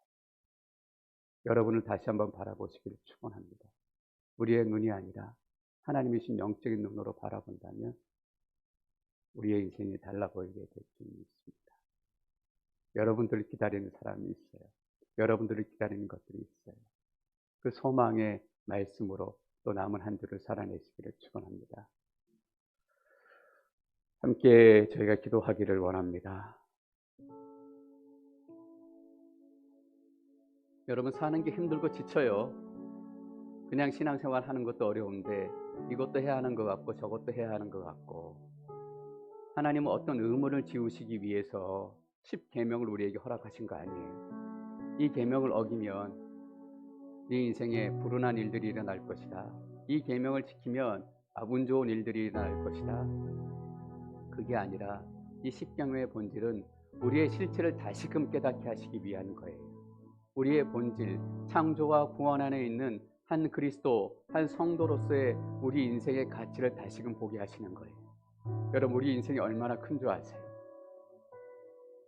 여러분을 다시 한번 바라보시기를 축원합니다. 우리의 눈이 아니라 하나님이 주신 영적인 눈으로 바라본다면 우리의 인생이 달라 보이게 될 줄 믿습니다. 여러분들을 기다리는 사람이 있어요. 여러분들을 기다리는 것들이 있어요. 그 소망의 말씀으로 또 남은 한 주를 살아내시기를 축원합니다. 함께 저희가 기도하기를 원합니다. 여러분, 사는 게 힘들고 지쳐요. 그냥 신앙생활 하는 것도 어려운데 이것도 해야 하는 것 같고 저것도 해야 하는 것 같고, 하나님은 어떤 의무를 지우시기 위해서 10계명을 우리에게 허락하신 거 아니에요. 이 계명을 어기면 네 인생에 불운한 일들이 일어날 것이다. 이 계명을 지키면 운 좋은 일들이 일어날 것이다. 그게 아니라 이 10계명의 본질은 우리의 실체를 다시금 깨닫게 하시기 위한 거예요. 우리의 본질, 창조와 구원 안에 있는 한 그리스도, 한 성도로서의 우리 인생의 가치를 다시금 보게 하시는 거예요. 여러분, 우리 인생이 얼마나 큰 줄 아세요?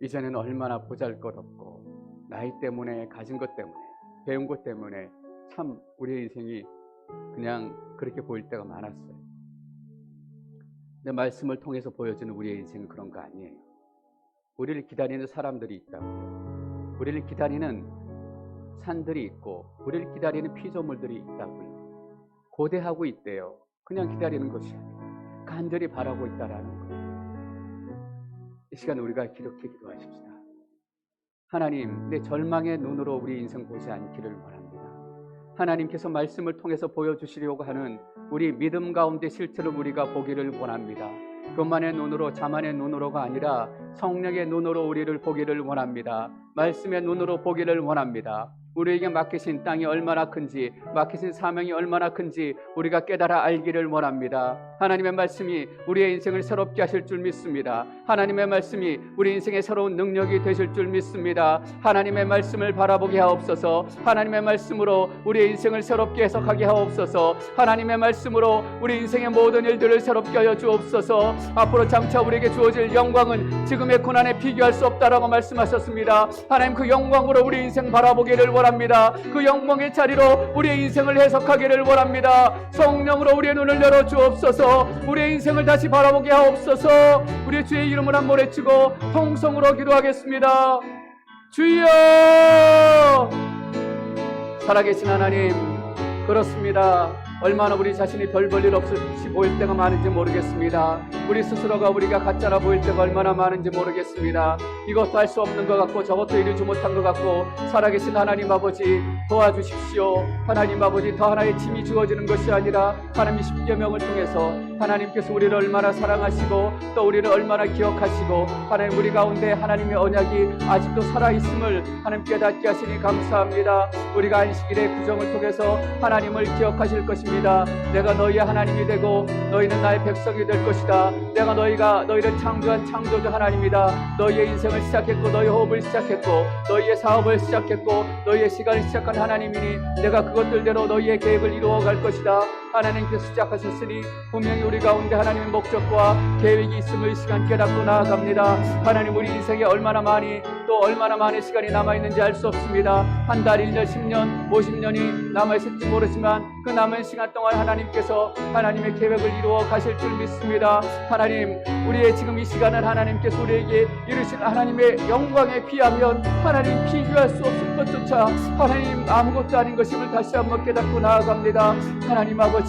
이전에는 얼마나 보잘것없고 나이 때문에, 가진 것 때문에, 배운 것 때문에 참 우리의 인생이 그냥 그렇게 보일 때가 많았어요. 근데 말씀을 통해서 보여주는 우리의 인생은 그런 거 아니에요. 우리를 기다리는 사람들이 있다고요. 우리를 기다리는 산들이 있고 우리를 기다리는 피조물들이 있다고요. 고대하고 있대요. 그냥 기다리는 것이 아니라 간절히 바라고 있다라는 거예요. 이 시간 우리가 기독해 기도하십시다. 하나님, 내 절망의 눈으로 우리 인생 보지 않기를 원합니다. 하나님께서 말씀을 통해서 보여주시려고 하는 우리 믿음 가운데 실체를 우리가 보기를 원합니다. 것만의 눈으로, 자만의 눈으로가 아니라 성령의 눈으로 우리를 보기를 원합니다. 말씀의 눈으로 보기를 원합니다. 우리에게 맡기신 땅이 얼마나 큰지, 맡기신 사명이 얼마나 큰지 우리가 깨달아 알기를 원합니다. 하나님의 말씀이 우리의 인생을 새롭게 하실 줄 믿습니다. 하나님의 말씀이 우리 인생의 새로운 능력이 되실 줄 믿습니다. 하나님의 말씀을 바라보게 하옵소서. 하나님의 말씀으로 우리의 인생을 새롭게 해석하게 하옵소서. 하나님의 말씀으로 우리 인생의 모든 일들을 새롭게 하여 주옵소서. 앞으로 장차 우리에게 주어질 영광은 지금의 고난에 비교할 수 없다라고 말씀하셨습니다. 하나님, 그 영광으로 우리 인생 바라보기를 원합니다. 그 영광의 자리로 우리의 인생을 해석하기를 원합니다. 성령으로 우리의 눈을 열어 주옵소서. 우리의 인생을 다시 바라보게 하옵소서. 우리의 주의 이름을 한번 외치고 통성으로 기도하겠습니다. 주여! 살아계신 하나님, 그렇습니다. 얼마나 우리 자신이 별 볼 일 없이 보일 때가 많은지 모르겠습니다. 우리 스스로가 우리가 가짜라 보일 때가 얼마나 많은지 모르겠습니다. 이것도 할 수 없는 것 같고 저것도 이루지 못한 것 같고, 살아계신 하나님 아버지 도와주십시오. 하나님 아버지, 더 하나의 짐이 주어지는 것이 아니라 하나님의 십계명을 통해서 하나님께서 우리를 얼마나 사랑하시고 또 우리를 얼마나 기억하시고 하나님, 우리 가운데 하나님의 언약이 아직도 살아있음을 하나님 깨닫게 하시니 감사합니다. 우리가 안식일의 구정을 통해서 하나님을 기억하실 것입니다. 내가 너희의 하나님이 되고 너희는 나의 백성이 될 것이다. 내가 너희를 창조한 창조주 하나님이다. 너희의 인생을 시작했고 너희의 호흡을 시작했고 너희의 사업을 시작했고 너희의 시간을 시작한 하나님이니 내가 그것들대로 너희의 계획을 이루어 갈 것이다. 하나님께서 시작하셨으니 분명히 우리 가운데 하나님의 목적과 계획이 있음을 이 시간 깨닫고 나아갑니다. 하나님, 우리 인생에 얼마나 많이 또 얼마나 많은 시간이 남아있는지 알 수 없습니다. 한 달, 1년, 10년, 50년이 남아있을지 모르지만 그 남은 시간 동안 하나님께서 하나님의 계획을 이루어 가실 줄 믿습니다. 하나님, 우리의 지금 이 시간을 하나님께서 우리에게 이루신 하나님의 영광에 비하면 하나님 비교할 수 없을 것조차 하나님 아무것도 아닌 것임을 다시 한번 깨닫고 나아갑니다. 하나님 아버지,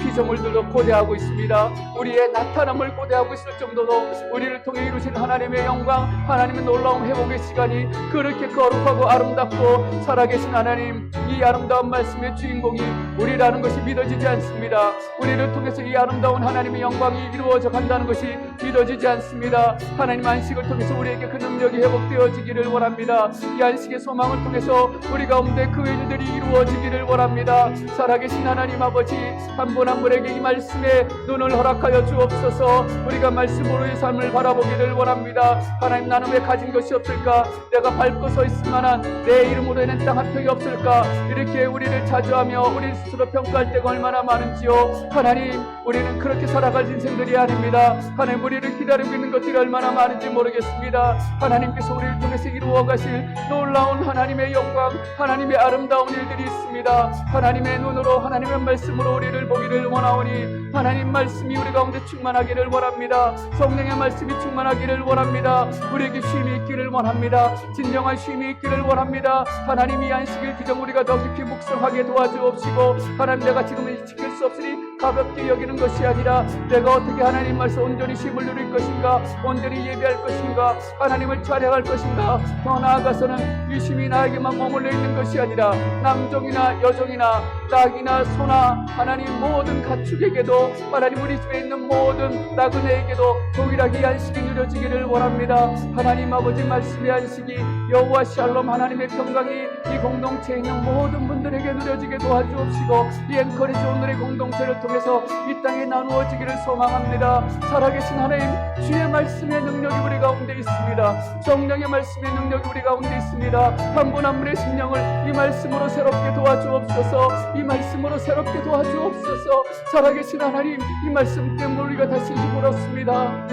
피조물들도 고대하고 있습니다. 우리의 나타남을 고대하고 있을 정도로 우리를 통해 이루신 하나님의 영광, 하나님의 놀라운 회복의 시간이 그렇게 거룩하고 아름답고 살아계신 하나님, 이 아름다운 말씀의 주인공이 우리라는 것이 믿어지지 않습니다. 우리를 통해서 이 아름다운 하나님의 영광이 이루어져 간다는 것이 믿어지지 않습니다. 하나님, 안식을 통해서 우리에게 그 능력이 회복되어지기를 원합니다. 이 안식의 소망을 통해서 우리 가운데 그 일들이 이루어지기를 원합니다. 살아계신 하나님 아버지, 한 분 한 분에게 이 말씀에 눈을 허락하여 주옵소서. 우리가 말씀으로의 삶을 바라보기를 원합니다. 하나님, 나는 왜 가진 것이 없을까? 내가 밟고 서 있을 만한 내 이름으로 있는 땅 한 평이 없을까? 이렇게 우리를 자주하며 우리 스스로 평가할 때가 얼마나 많은지요. 하나님, 우리는 그렇게 살아갈 인생들이 아닙니다. 하나님, 우리를 기다리고 있는 것들이 얼마나 많은지 모르겠습니다. 하나님께서 우리를 통해서 이루어 가실 놀라운 하나님의 영광, 하나님의 아름다운 일들이 있습니다. 하나님의 눈으로, 하나님의 말씀으로 우리를 보기를 원하오니 하나님 말씀이 우리 가운데 충만하기를 원합니다. 성령의 말씀이 충만하기를 원합니다. 우리에게 쉼이 있기를 원합니다. 진정한 쉼이 있기를 원합니다. 하나님, 이 안식일 규정 우리가 더 깊이 묵상하게 도와주옵시고, 하나님, 내가 지금은 지킬 수 없으니 가볍게 여기는 것이 아니라 내가 어떻게 하나님 말씀 온전히 쉼을 누릴 것인가, 온전히 예배할 것인가, 하나님을 찬양할 것인가, 더 나아가서는 이 쉼이 나에게만 머물러 있는 것이 아니라 남종이나 여종이나 낙이나 소나 하나님 모든 가축에게도, 하나님 우리 집에 있는 모든 나그네에게도 동일하게 이 안식이 누려지기를 원합니다. 하나님 아버지, 말씀의 안식이 여호와 샬롬 하나님의 평강이 이 공동체에 있는 모든 분들에게 누려지게 도와주옵시고, 이 앵커리지 오늘의 공동체를 통해 통해서 이 땅에 나누어지기를 소망합니다. 살아계신 하나님, 주의 말씀의 능력이 우리 가운데 있습니다. 성령의 말씀의 능력이 우리 가운데 있습니다. 한 분 한 분의 심령을 이 말씀으로 새롭게 도와주옵소서. 이 말씀으로 새롭게 도와주옵소서. 살아계신 하나님, 이 말씀 때문에 우리가 다시 힘을 얻습니다.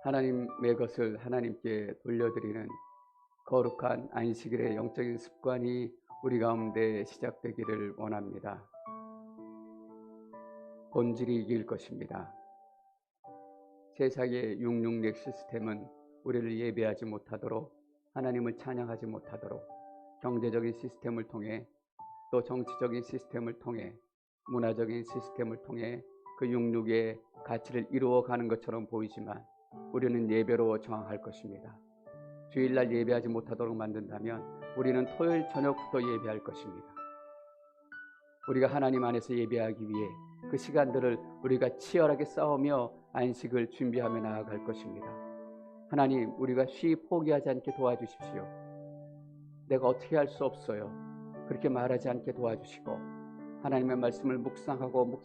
하나님의 것을 하나님께 돌려드리는 거룩한 안식일의 영적인 습관이 우리 가운데 시작되기를 원합니다. 본질이 이길 것입니다. 세상의 666 시스템은 우리를 예배하지 못하도록, 하나님을 찬양하지 못하도록 경제적인 시스템을 통해, 또 정치적인 시스템을 통해, 문화적인 시스템을 통해 그 66의 가치를 이루어가는 것처럼 보이지만 우리는 예배로 저항할 것입니다. 주일날 예배하지 못하도록 만든다면 우리는 토요일 저녁부터 예배할 것입니다. 우리가 하나님 안에서 예배하기 위해 그 시간들을 우리가 치열하게 싸우며 안식을 준비하며 나아갈 것입니다. 하나님, 우리가 쉬이 포기하지 않게 도와주십시오. 내가 어떻게 할 수 없어요, 그렇게 말하지 않게 도와주시고, 하나님의 말씀을 묵상하고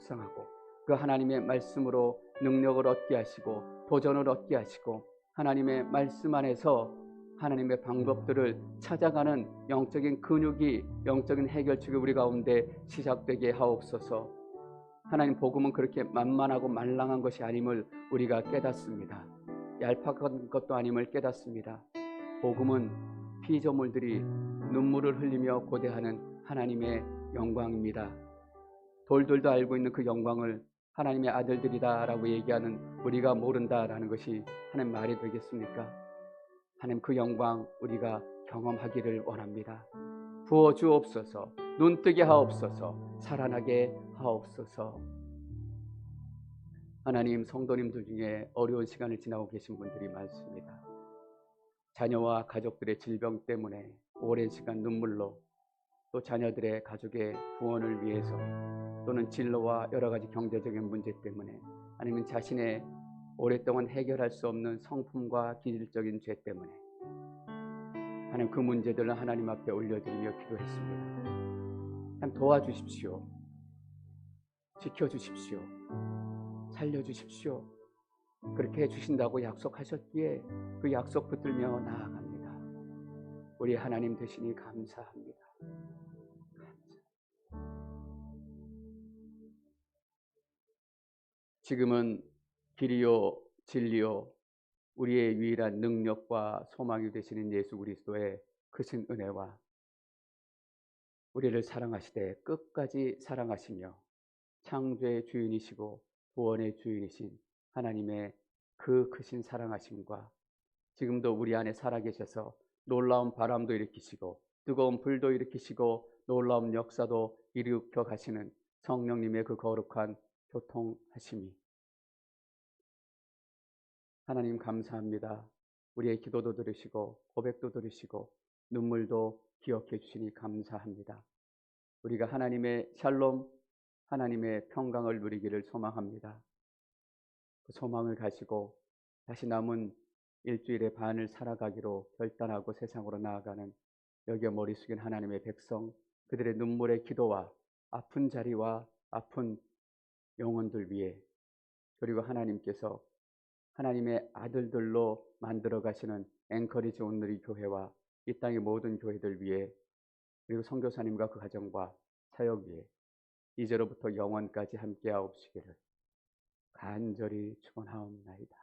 그 하나님의 말씀으로 능력을 얻게 하시고 도전을 얻게 하시고, 하나님의 말씀 안에서 하나님의 방법들을 찾아가는 영적인 근육이, 영적인 해결책이 우리 가운데 시작되게 하옵소서. 하나님, 복음은 그렇게 만만하고 말랑한 것이 아님을 우리가 깨닫습니다. 얄팍한 것도 아님을 깨닫습니다. 복음은 피조물들이 눈물을 흘리며 고대하는 하나님의 영광입니다. 돌들도 알고 있는 그 영광을 하나님의 아들들이다 라고 얘기하는 우리가 모른다라는 것이 하나님 말이 되겠습니까? 하나님, 그 영광 우리가 경험하기를 원합니다. 부어주옵소서. 눈뜨게 하옵소서. 살아나게 하옵소서. 하나님, 성도님들 중에 어려운 시간을 지나고 계신 분들이 많습니다. 자녀와 가족들의 질병 때문에 오랜 시간 눈물로, 또 자녀들의 가족의 구원을 위해서, 또는 진로와 여러 가지 경제적인 문제 때문에, 아니면 자신의 오랫동안 해결할 수 없는 성품과 기질적인 죄 때문에 하나님, 그 문제들을 하나님 앞에 올려드리며 기도했습니다. 하나님, 도와주십시오. 지켜주십시오. 살려주십시오. 그렇게 해주신다고 약속하셨기에 그 약속 붙들며 나아갑니다. 우리 하나님 되시니 감사합니다. 지금은 길이요 진리요 우리의 유일한 능력과 소망이 되시는 예수 그리스도의 크신 은혜와, 우리를 사랑하시되 끝까지 사랑하시며 창조의 주인이시고 구원의 주인이신 하나님의 그 크신 사랑하심과, 지금도 우리 안에 살아계셔서 놀라운 바람도 일으키시고 뜨거운 불도 일으키시고 놀라운 역사도 일으켜 가시는 성령님의 그 거룩한 교통하심이, 하나님 감사합니다. 우리의 기도도 들으시고 고백도 들으시고 눈물도 기억해 주시니 감사합니다. 우리가 하나님의 샬롬, 하나님의 평강을 누리기를 소망합니다. 그 소망을 가지고 다시 남은 일주일의 반을 살아가기로 결단하고 세상으로 나아가는 여기에 머리 숙인 하나님의 백성, 그들의 눈물의 기도와 아픈 자리와 아픈 영혼들 위해, 그리고 하나님께서 하나님의 아들들로 만들어 가시는 앵커리지 온누리 교회와 이 땅의 모든 교회들 위해, 그리고 선교사님과 그 가정과 사역 위해 이제로부터 영원까지 함께하옵시기를 간절히 축원하옵나이다.